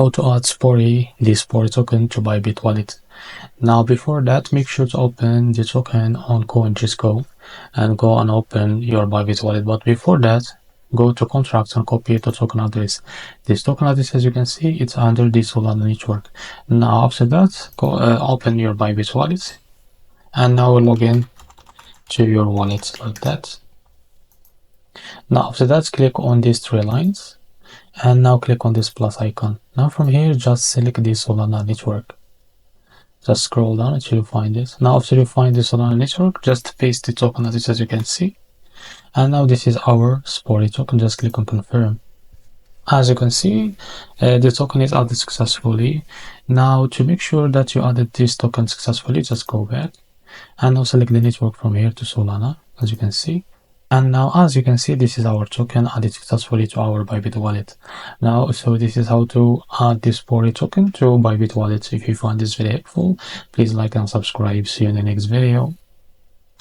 how to add the SPORE token to Bybit wallet. Now before that, make sure to open the token on CoinGisco and go and open your Bybit wallet. But before that, go to contracts and copy the token address. This token address, as you can see, it's under the Solana network. Now after that, go open your Bybit wallet and now log in to your wallet like that. Now after that, click on these three lines and now click on this plus icon. Now from here, just select the Solana network. Just scroll down until you find it. Now after you find the Solana network, just paste the token address as you can see. And now this is our SPORE token. Just click on confirm. As you can see, the token is added successfully. Now to make sure that you added this token successfully, just go back and now select the network from here to Solana, as you can see. And now as you can see, this is our token added successfully to our Bybit wallet. Now, so this is how to add this SPORE token to Bybit wallet. If you find this very helpful, please like and subscribe. See you in the next video.